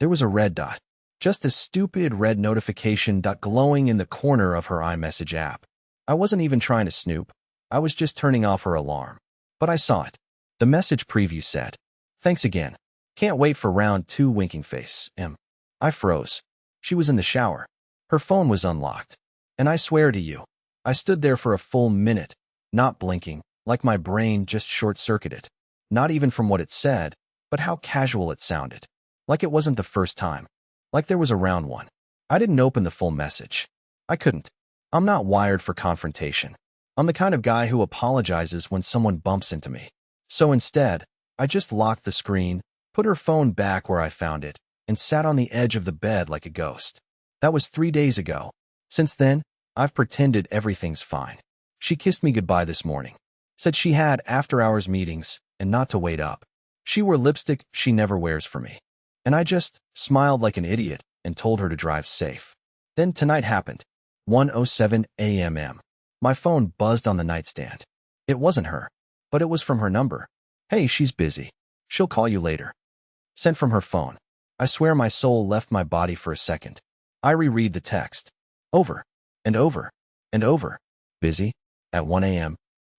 There was a red dot. Just a stupid red notification dot glowing in the corner of her iMessage app. I wasn't even trying to snoop. I was just turning off her alarm. But I saw it. The message preview said, "Thanks again. Can't wait for round 2 winking face, M." I froze. She was in the shower. Her phone was unlocked. And I swear to you, I stood there for a full minute, not blinking, like my brain just short-circuited. Not even from what it said, but how casual it sounded. Like it wasn't the first time. Like there was a round 1. I didn't open the full message. I couldn't. I'm not wired for confrontation. I'm the kind of guy who apologizes when someone bumps into me. So instead, I just locked the screen, put her phone back where I found it, and sat on the edge of the bed like a ghost. That was 3 days ago. Since then, I've pretended everything's fine. She kissed me goodbye this morning. Said she had after-hours meetings and not to wait up. She wore lipstick she never wears for me. And I just smiled like an idiot and told her to drive safe. Then tonight happened. 1:07 a.m. My phone buzzed on the nightstand. It wasn't her, but it was from her number. "Hey, she's busy. She'll call you later." Sent from her phone. I swear my soul left my body for a second. I reread the text. Over and over and over. Busy at 1 a.m.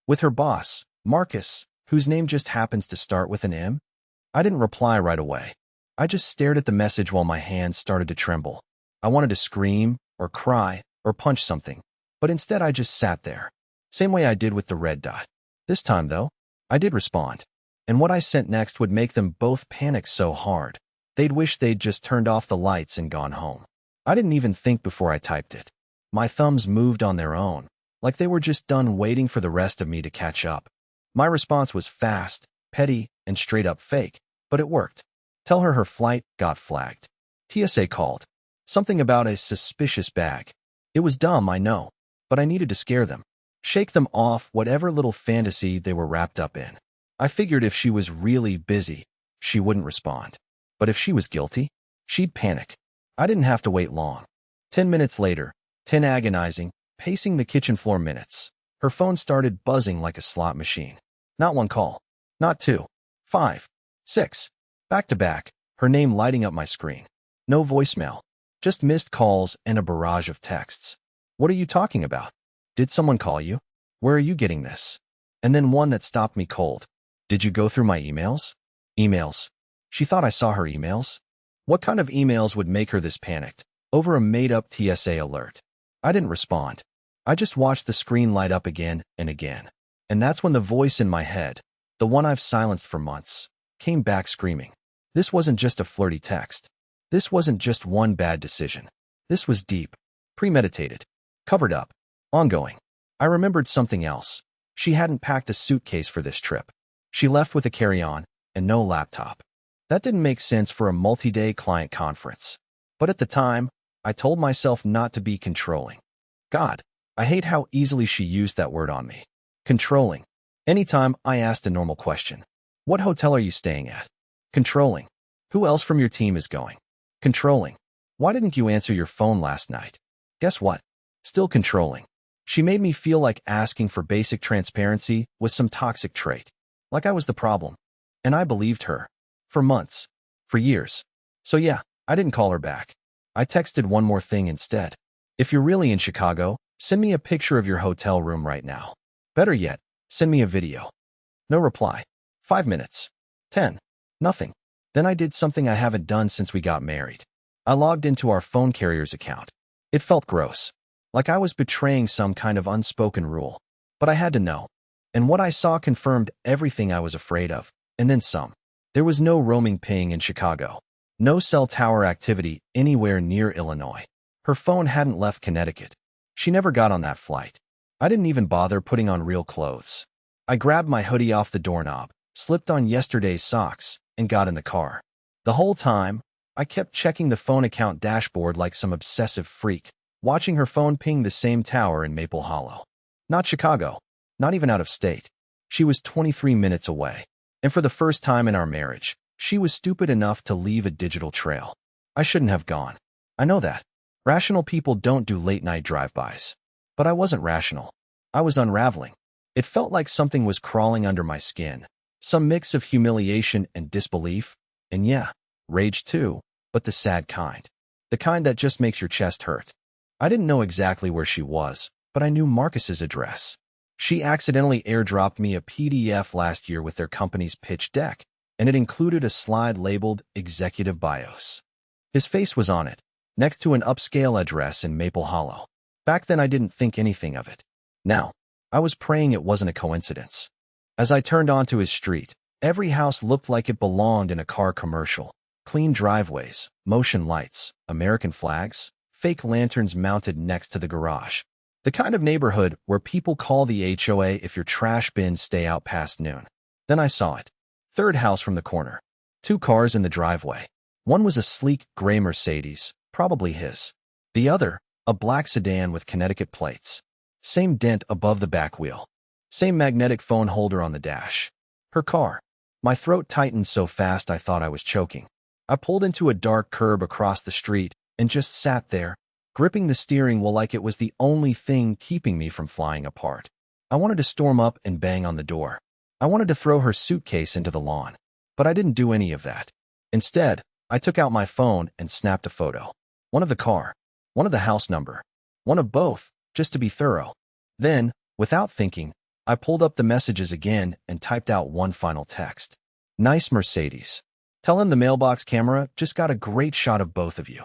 with her boss, Marcus, whose name just happens to start with an M. I didn't reply right away. I just stared at the message while my hands started to tremble. I wanted to scream or cry or punch something, but instead I just sat there. Same way I did with the red dot. This time, though, I did respond. And what I sent next would make them both panic so hard. They'd wish they'd just turned off the lights and gone home. I didn't even think before I typed it. My thumbs moved on their own, like they were just done waiting for the rest of me to catch up. My response was fast, petty, and straight up fake, but it worked. Tell her flight got flagged. TSA called. Something about a suspicious bag. It was dumb, I know, but I needed to scare them. Shake them off whatever little fantasy they were wrapped up in. I figured if she was really busy, she wouldn't respond. But if she was guilty, she'd panic. I didn't have to wait long. 10 minutes later, 10 agonizing, pacing the kitchen floor minutes. Her phone started buzzing like a slot machine. Not 1 call. Not 2. 5. 6. Back to back, her name lighting up my screen. No voicemail. Just missed calls and a barrage of texts. "What are you talking about? Did someone call you? Where are you getting this?" And then one that stopped me cold. "Did you go through my emails?" Emails. She thought I saw her emails? What kind of emails would make her this panicked over a made-up TSA alert? I didn't respond. I just watched the screen light up again and again. And that's when the voice in my head, the one I've silenced for months, came back screaming. This wasn't just a flirty text. This wasn't just one bad decision. This was deep, premeditated, covered up, ongoing. I remembered something else. She hadn't packed a suitcase for this trip. She left with a carry-on and no laptop. That didn't make sense for a multi-day client conference. But at the time, I told myself not to be controlling. God, I hate how easily she used that word on me. Controlling. Anytime I asked a normal question. What hotel are you staying at? Controlling. Who else from your team is going? Controlling. Why didn't you answer your phone last night? Guess what? Still controlling. She made me feel like asking for basic transparency was some toxic trait. Like I was the problem. And I believed her. For months. For years. So yeah, I didn't call her back. I texted one more thing instead. If you're really in Chicago, send me a picture of your hotel room right now. Better yet, send me a video. No reply. 5 minutes. 10. Nothing. Then I did something I haven't done since we got married. I logged into our phone carrier's account. It felt gross. Like I was betraying some kind of unspoken rule. But I had to know. And what I saw confirmed everything I was afraid of, and then some. There was no roaming ping in Chicago. No cell tower activity anywhere near Illinois. Her phone hadn't left Connecticut. She never got on that flight. I didn't even bother putting on real clothes. I grabbed my hoodie off the doorknob, slipped on yesterday's socks, and got in the car. The whole time, I kept checking the phone account dashboard like some obsessive freak, watching her phone ping the same tower in Maple Hollow. Not Chicago. Not even out of state. She was 23 minutes away. And for the first time in our marriage, she was stupid enough to leave a digital trail. I shouldn't have gone. I know that. Rational people don't do late-night drive-bys. But I wasn't rational. I was unraveling. It felt like something was crawling under my skin. Some mix of humiliation and disbelief. And yeah, rage too. but the sad kind. The kind that just makes your chest hurt. I didn't know exactly where she was, but I knew Marcus's address. She accidentally airdropped me a PDF last year with their company's pitch deck, and it included a slide labeled Executive BIOS. His face was on it, next to an upscale address in Maple Hollow. Back then I didn't think anything of it. Now, I was praying it wasn't a coincidence. As I turned onto his street, every house looked like it belonged in a car commercial. Clean driveways, motion lights, American flags, fake lanterns mounted next to the garage. The kind of neighborhood where people call the HOA if your trash bins stay out past noon. Then I saw it. Third house from the corner. 2 cars in the driveway. One was a sleek gray Mercedes, probably his. The other, a black sedan with Connecticut plates. Same dent above the back wheel. Same magnetic phone holder on the dash. Her car. My throat tightened so fast I thought I was choking. I pulled into a dark curb across the street and just sat there, gripping the steering wheel like it was the only thing keeping me from flying apart. I wanted to storm up and bang on the door. I wanted to throw her suitcase into the lawn. But I didn't do any of that. Instead, I took out my phone and snapped a photo. One of the car. One of the house number. One of both, just to be thorough. Then, without thinking, I pulled up the messages again and typed out one final text. Nice Mercedes. Tell him the mailbox camera just got a great shot of both of you.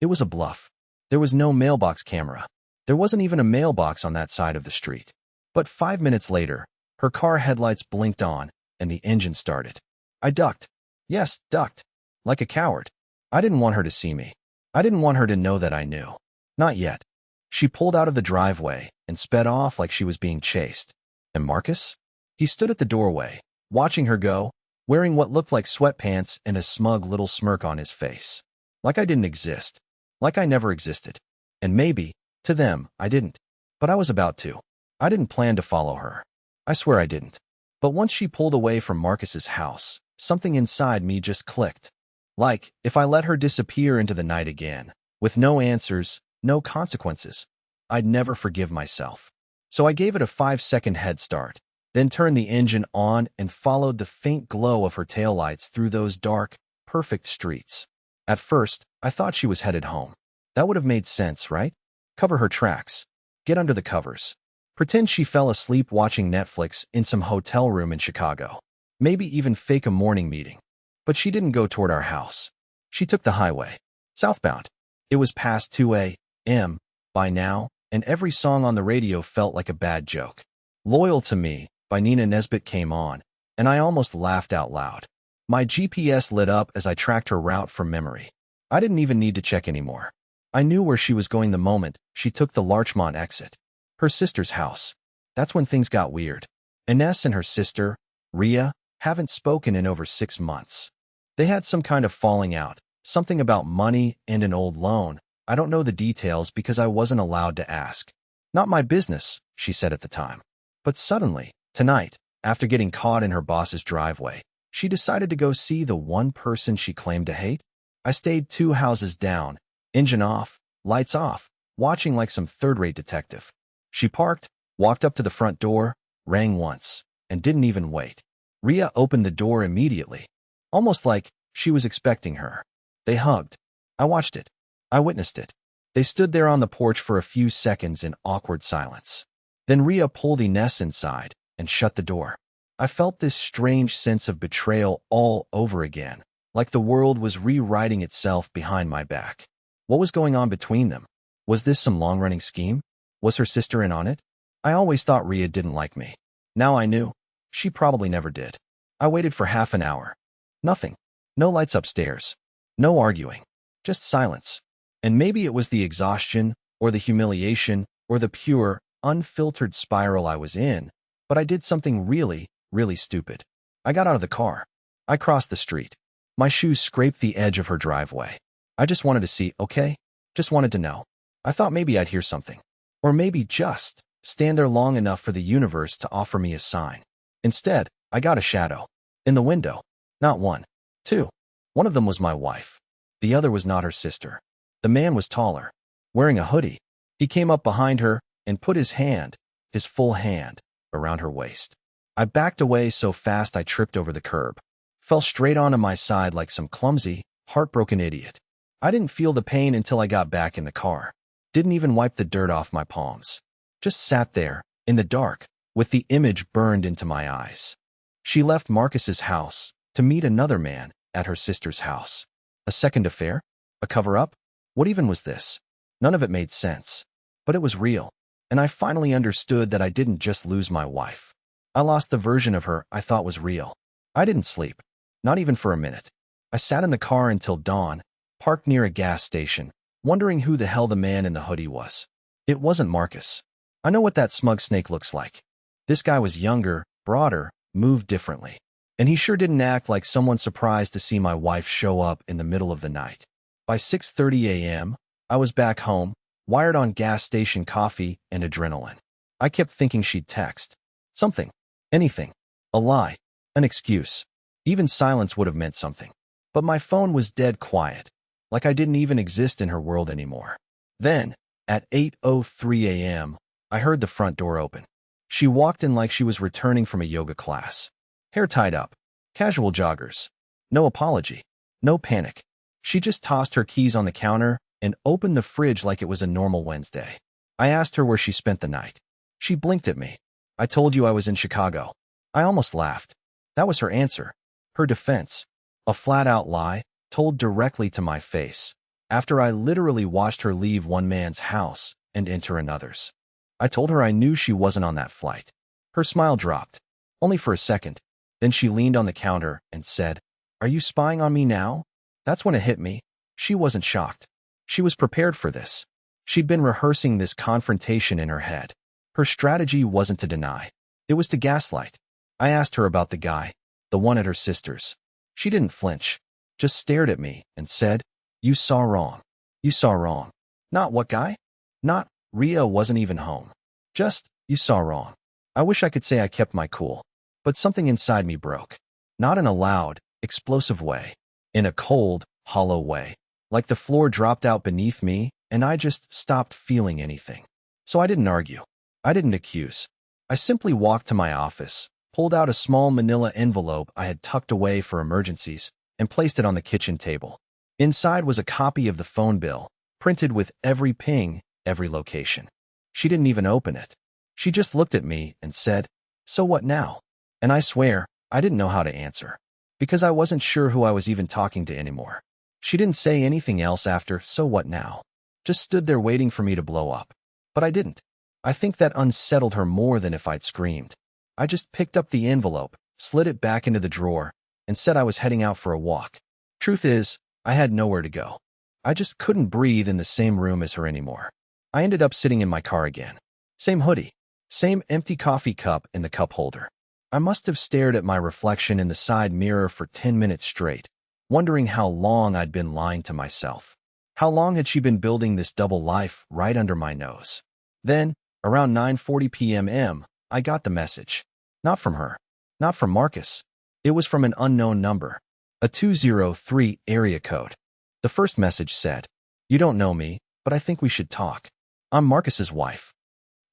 It was a bluff. There was no mailbox camera. There wasn't even a mailbox on that side of the street. But 5 minutes later, her car headlights blinked on and the engine started. I ducked. Yes, ducked. Like a coward. I didn't want her to see me. I didn't want her to know that I knew. Not yet. She pulled out of the driveway and sped off like she was being chased. And Marcus? He stood at the doorway, watching her go, wearing what looked like sweatpants and a smug little smirk on his face. Like I didn't exist. Like I never existed. And maybe, to them, I didn't. But I was about to. I didn't plan to follow her. I swear I didn't. But once she pulled away from Marcus's house, something inside me just clicked. Like, if I let her disappear into the night again, with no answers, no consequences, I'd never forgive myself. So I gave it a 5-second head start, then turned the engine on and followed the faint glow of her taillights through those dark, perfect streets. At first, I thought she was headed home. That would have made sense, right? Cover her tracks. Get under the covers. Pretend she fell asleep watching Netflix in some hotel room in Chicago. Maybe even fake a morning meeting. But she didn't go toward our house. She took the highway. Southbound. It was past 2 a.m. by now, and every song on the radio felt like a bad joke. Loyal to Me by Nina Nesbitt came on, and I almost laughed out loud. My GPS lit up as I tracked her route from memory. I didn't even need to check anymore. I knew where she was going the moment she took the Larchmont exit. Her sister's house. That's when things got weird. Ines and her sister, Rhea, haven't spoken in over 6 months. They had some kind of falling out, something about money and an old loan. I don't know the details because I wasn't allowed to ask. Not my business, she said at the time. But suddenly, tonight, after getting caught in her boss's driveway, she decided to go see the one person she claimed to hate. I stayed 2 houses down, engine off, lights off, watching like some third-rate detective. She parked, walked up to the front door, rang once, and didn't even wait. Rhea opened the door immediately, almost like she was expecting her. They hugged. I watched it. I witnessed it. They stood there on the porch for a few seconds in awkward silence. Then Rhea pulled Ines inside and shut the door. I felt this strange sense of betrayal all over again, like the world was rewriting itself behind my back. What was going on between them? Was this some long-running scheme? Was her sister in on it? I always thought Rhea didn't like me. Now I knew. She probably never did. I waited for half an hour. Nothing. No lights upstairs. No arguing. Just silence. And maybe it was the exhaustion, or the humiliation, or the pure, unfiltered spiral I was in, but I did something really, really stupid. I got out of the car. I crossed the street. My shoes scraped the edge of her driveway. I just wanted to see, okay? Just wanted to know. I thought maybe I'd hear something. Or maybe just stand there long enough for the universe to offer me a sign. Instead, I got a shadow. In the window. Not one. 2. One of them was my wife. The other was not her sister. The man was taller, wearing a hoodie. He came up behind her and put his hand, his full hand, around her waist. I backed away so fast I tripped over the curb. Fell straight onto my side like some clumsy, heartbroken idiot. I didn't feel the pain until I got back in the car. Didn't even wipe the dirt off my palms. Just sat there, in the dark, with the image burned into my eyes. She left Marcus's house to meet another man at her sister's house. A second affair? A cover-up? What even was this? None of it made sense. But it was real, and I finally understood that I didn't just lose my wife. I lost the version of her I thought was real. I didn't sleep. Not even for a minute. I sat in the car until dawn, parked near a gas station, wondering who the hell the man in the hoodie was. It wasn't Marcus. I know what that smug snake looks like. This guy was younger, broader, moved differently. And he sure didn't act like someone surprised to see my wife show up in the middle of the night. By 6:30 a.m., I was back home, wired on gas station coffee and adrenaline. I kept thinking she'd text. Something. Anything. A lie. An excuse. Even silence would have meant something. But my phone was dead quiet, like I didn't even exist in her world anymore. Then, at 8:03 a.m., I heard the front door open. She walked in like she was returning from a yoga class. Hair tied up. Casual joggers. No apology. No panic. She just tossed her keys on the counter and opened the fridge like it was a normal Wednesday. I asked her where she spent the night. She blinked at me. I told you I was in Chicago. I almost laughed. That was her answer. Her defense. A flat-out lie, told directly to my face, after I literally watched her leave one man's house and enter another's. I told her I knew she wasn't on that flight. Her smile dropped. Only for a second. Then she leaned on the counter and said, "Are you spying on me now?" That's when it hit me. She wasn't shocked. She was prepared for this. She'd been rehearsing this confrontation in her head. Her strategy wasn't to deny. It was to gaslight. I asked her about the guy, the one at her sister's. She didn't flinch, just stared at me and said, "You saw wrong. You saw wrong." Not what guy? Not, Ria wasn't even home. Just, you saw wrong. I wish I could say I kept my cool. But something inside me broke. Not in a loud, explosive way. In a cold, hollow way. Like the floor dropped out beneath me and I just stopped feeling anything. So I didn't argue. I didn't accuse. I simply walked to my office, pulled out a small manila envelope I had tucked away for emergencies, and placed it on the kitchen table. Inside was a copy of the phone bill, printed with every ping, every location. She didn't even open it. She just looked at me and said, "So what now?" And I swear, I didn't know how to answer. Because I wasn't sure who I was even talking to anymore. She didn't say anything else after, "So what now?" Just stood there waiting for me to blow up. But I didn't. I think that unsettled her more than if I'd screamed. I just picked up the envelope, slid it back into the drawer, and said I was heading out for a walk. Truth is, I had nowhere to go. I just couldn't breathe in the same room as her anymore. I ended up sitting in my car again. Same hoodie. Same empty coffee cup in the cup holder. I must have stared at my reflection in the side mirror for 10 minutes straight, wondering how long I'd been lying to myself. How long had she been building this double life right under my nose? Then, around 9:40 p.m, I got the message. Not from her. Not from Marcus. It was from an unknown number. A 203 area code. The first message said, "You don't know me, but I think we should talk. I'm Marcus's wife."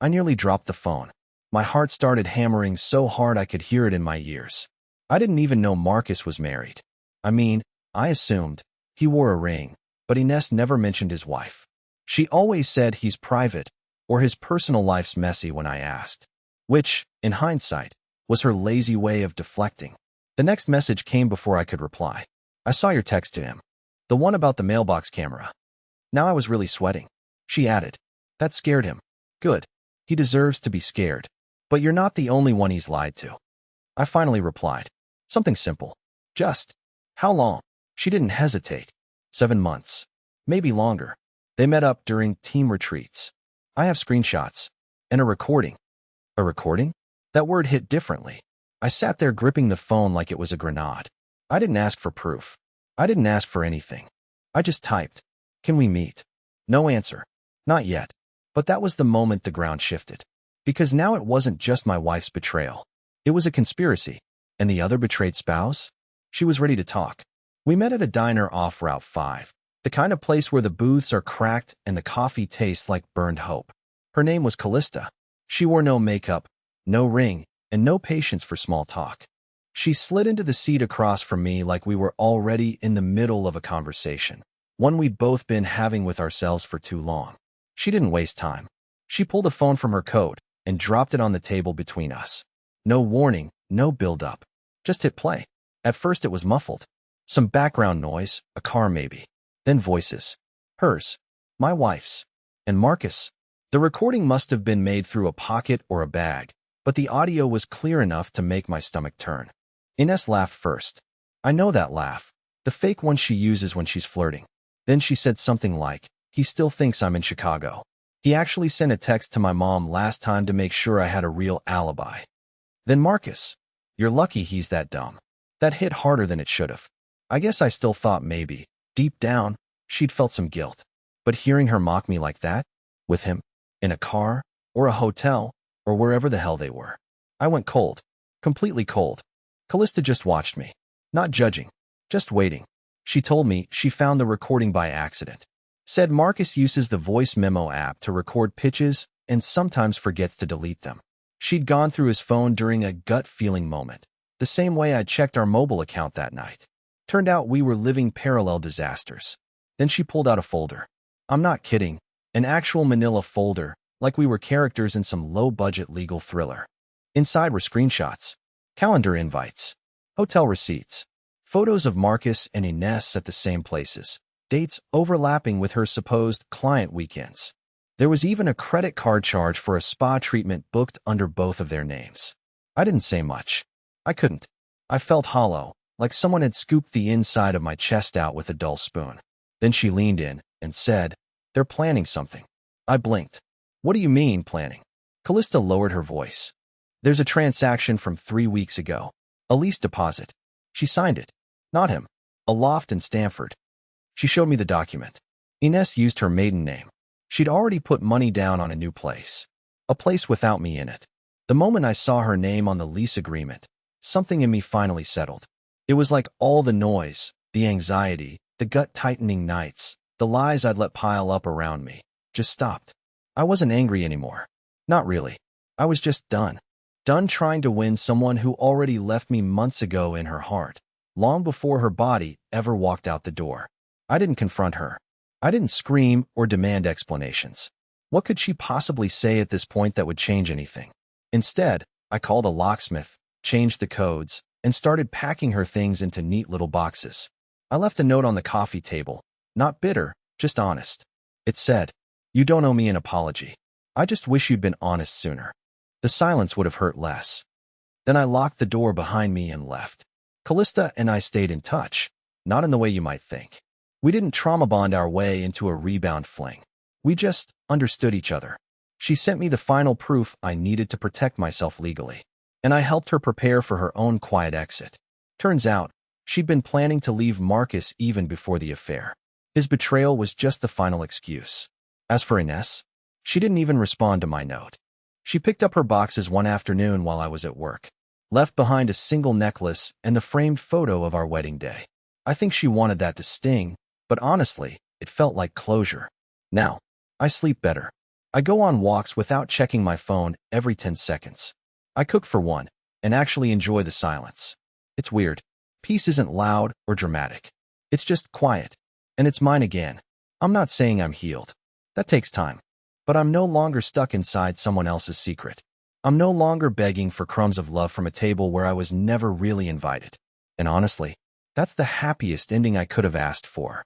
I nearly dropped the phone. My heart started hammering so hard I could hear it in my ears. I didn't even know Marcus was married. I mean, I assumed. He wore a ring, but Ines never mentioned his wife. She always said he's private, or his personal life's messy when I asked. Which, in hindsight, was her lazy way of deflecting. The next message came before I could reply. "I saw your text to him. The one about the mailbox camera." Now I was really sweating. She added, "That scared him. Good. He deserves to be scared. But you're not the only one he's lied to." I finally replied. Something simple. Just, how long? She didn't hesitate. 7 months. Maybe longer. They met up during team retreats. I have screenshots. And a recording. A recording? That word hit differently. I sat there gripping the phone like it was a grenade. I didn't ask for proof. I didn't ask for anything. I just typed, "Can we meet?" No answer. Not yet. But that was the moment the ground shifted. Because now it wasn't just my wife's betrayal. It was a conspiracy. And the other betrayed spouse? She was ready to talk. We met at a diner off Route 5. The kind of place where the booths are cracked and the coffee tastes like burned hope. Her name was Callista. She wore no makeup, no ring, and no patience for small talk. She slid into the seat across from me like we were already in the middle of a conversation. one we'd both been having with ourselves for too long. She didn't waste time. She pulled a phone from her coat and dropped it on the table between us. No warning, no build-up. Just hit play. At first it was muffled. Some background noise, a car maybe. Then voices. Hers. My wife's. And Marcus. The recording must have been made through a pocket or a bag, but the audio was clear enough to make my stomach turn. Ines laughed first. I know that laugh. The fake one she uses when she's flirting. Then she said something like, he still thinks I'm in Chicago. He actually sent a text to my mom last time to make sure I had a real alibi. Then Marcus. You're lucky he's that dumb. That hit harder than it should have. I guess I still thought maybe, deep down, she'd felt some guilt. But hearing her mock me like that, with him, in a car, or a hotel, or wherever the hell they were, I went cold. Completely cold. Callista just watched me. Not judging. Just waiting. She told me she found the recording by accident. Said Marcus uses the voice memo app to record pitches and sometimes forgets to delete them. She'd gone through his phone during a gut-feeling moment, the same way I checked our mobile account that night. Turned out we were living parallel disasters. Then she pulled out a folder. I'm not kidding. An actual manila folder, like we were characters in some low-budget legal thriller. Inside were screenshots, calendar invites, hotel receipts, photos of Marcus and Ines at the same places, dates overlapping with her supposed client weekends. There was even a credit card charge for a spa treatment booked under both of their names. I didn't say much. I couldn't. I felt hollow, like someone had scooped the inside of my chest out with a dull spoon. Then she leaned in and said, they're planning something. I blinked. What do you mean, planning? Callista lowered her voice. There's a transaction from 3 weeks ago. A lease deposit. She signed it. Not him. A loft in Stamford. She showed me the document. Ines used her maiden name. She'd already put money down on a new place. A place without me in it. The moment I saw her name on the lease agreement, something in me finally settled. It was like all the noise, the anxiety, the gut-tightening nights, the lies I'd let pile up around me, just stopped. I wasn't angry anymore. Not really. I was just done. Done trying to win someone who already left me months ago in her heart, long before her body ever walked out the door. I didn't confront her. I didn't scream or demand explanations. What could she possibly say at this point that would change anything? Instead, I called a locksmith, changed the codes, and started packing her things into neat little boxes. I left a note on the coffee table, not bitter, just honest. It said, you don't owe me an apology. I just wish you'd been honest sooner. The silence would have hurt less. Then I locked the door behind me and left. Callista and I stayed in touch, not in the way you might think. We didn't trauma bond our way into a rebound fling. We just understood each other. She sent me the final proof I needed to protect myself legally, and I helped her prepare for her own quiet exit. Turns out, she'd been planning to leave Marcus even before the affair. His betrayal was just the final excuse. As for Ines, she didn't even respond to my note. She picked up her boxes one afternoon while I was at work, left behind a single necklace and the framed photo of our wedding day. I think she wanted that to sting, but honestly, it felt like closure. Now, I sleep better. I go on walks without checking my phone every 10 seconds. I cook for one, and actually enjoy the silence. It's weird. Peace isn't loud or dramatic. It's just quiet. And it's mine again. I'm not saying I'm healed. That takes time. But I'm no longer stuck inside someone else's secret. I'm no longer begging for crumbs of love from a table where I was never really invited. And honestly, that's the happiest ending I could have asked for.